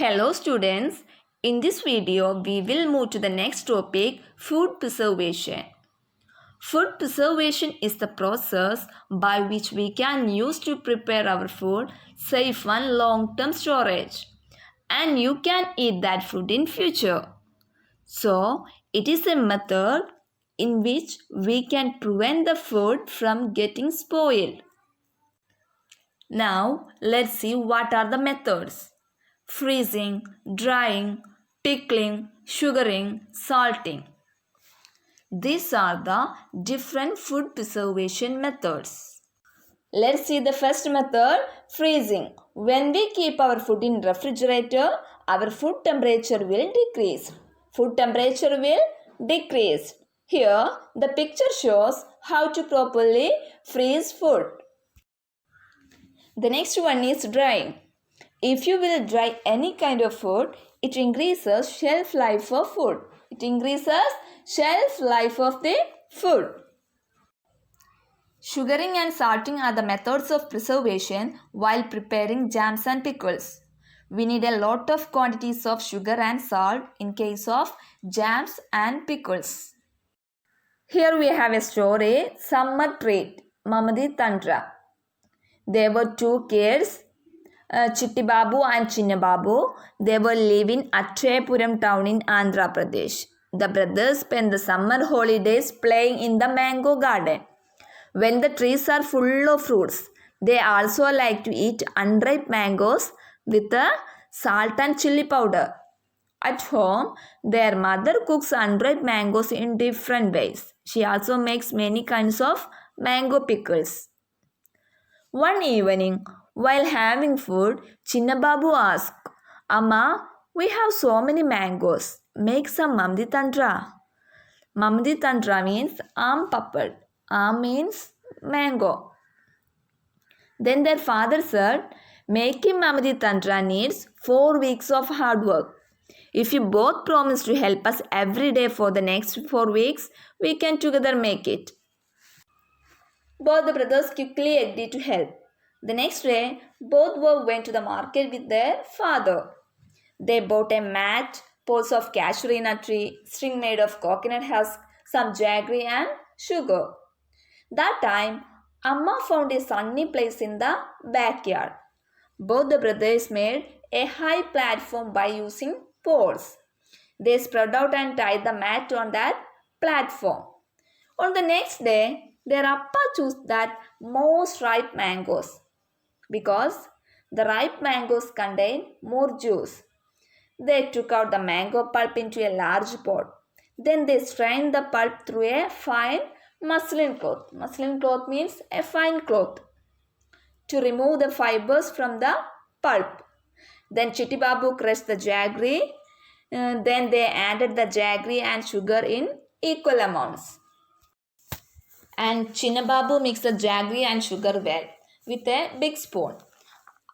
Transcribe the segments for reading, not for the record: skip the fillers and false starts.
Hello students, in this video we will move to the next topic, food preservation. Food preservation is the process by which we can use to prepare our food safe and long-term storage, and you can eat that food in future. So it is a method in which we can prevent the food from getting spoiled. Now let's see what are the methods. Freezing, drying, pickling, sugaring, salting. These are the different food preservation methods. Let's see the first method, freezing. When we keep our food in refrigerator, our food temperature will decrease. Food temperature will decrease. Here, the picture shows how to properly freeze food. The next one is drying. If you will dry any kind of food, it increases shelf life of food. It increases shelf life of the food. Sugaring and salting are the methods of preservation while preparing jams and pickles. We need a lot of quantities of sugar and salt in case of jams and pickles. Here we have a story, Summer Treat, Mamadi Tandra. There were two kids, Chitti Babu and Chinna Babu. They were living at Trepuram town in Andhra Pradesh. The brothers spent the summer holidays playing in the mango garden. When the trees are full of fruits, they also like to eat unripe mangoes with salt and chili powder. At home, their mother cooks unripe mangoes in different ways. She also makes many kinds of mango pickles. One evening, while having food, Chinnababu asked, Amma, we have so many mangoes. Make some Mamdi Tandra. Mamdi Tandra means Aam Papad. Aam means mango. Then their father said, making Mamdi Tandra needs 4 weeks of hard work. If you both promise to help us every day for the next 4 weeks, we can together make it. Both the brothers quickly agreed to help. The next day, both went to the market with their father. They bought a mat, poles of cashew nut tree, string made of coconut husk, some jaggery and sugar. That time, Amma found a sunny place in the backyard. Both the brothers made a high platform by using poles. They spread out and tied the mat on that platform. On the next day, their appa chose that most ripe mangoes because the ripe mangoes contain more juice. They took out the mango pulp into a large pot. Then they strained the pulp through a fine muslin cloth. Muslin cloth means a fine cloth to remove the fibers from the pulp. Then Chitti Babu crushed the jaggery. Then they added the jaggery and sugar in equal amounts. And Chinna Babu mixed the jaggery and sugar well with a big spoon.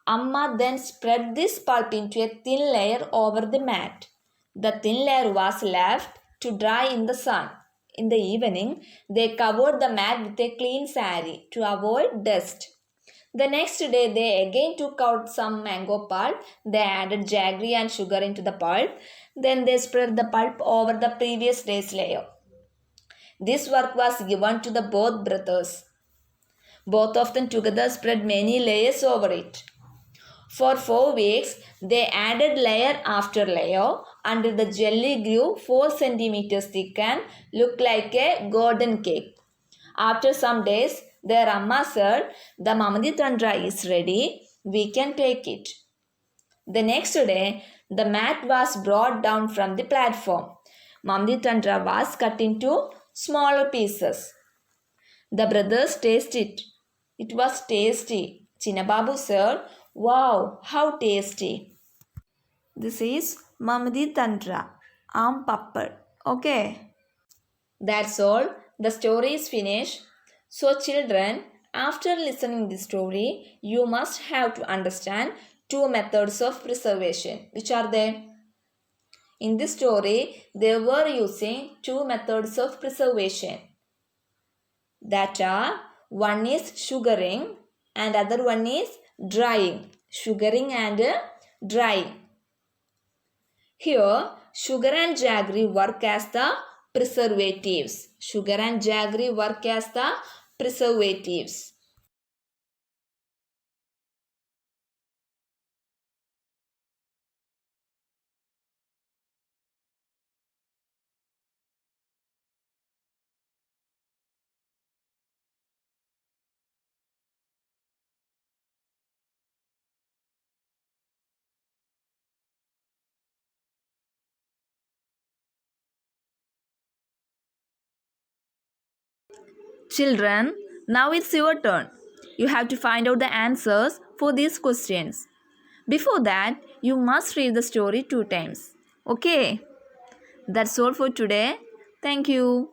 Amma then spread this pulp into a thin layer over the mat. The thin layer was left to dry in the sun. In the evening, they covered the mat with a clean sari to avoid dust. The next day, they again took out some mango pulp. They added jaggery and sugar into the pulp. Then they spread the pulp over the previous day's layer. This work was given to the both brothers. Both of them together spread many layers over it. For 4 weeks, they added layer after layer until the jelly grew 4 centimeters thick and looked like a golden cake. After some days, their Amma said, the Mamadi Tandra is ready, we can take it. The next day, the mat was brought down from the platform. Mamadi Tandra was cut into smaller pieces. The brothers tasted it. It was tasty. Chinnababu said, wow, how tasty. This is Mamadi Tandra, Aam Papad. Okay. That's all. The story is finished. So children, after listening this story, you must have to understand 2 methods of preservation. Which are they? In this story, they were using 2 methods of preservation. That are, one is sugaring and other one is drying. Sugaring and drying. Here, sugar and jaggery work as the preservatives. Sugar and jaggery work as the preservatives. Children, now it's your turn. You have to find out the answers for these questions. Before that, you must read the story 2 times. Okay? That's all for today. Thank you.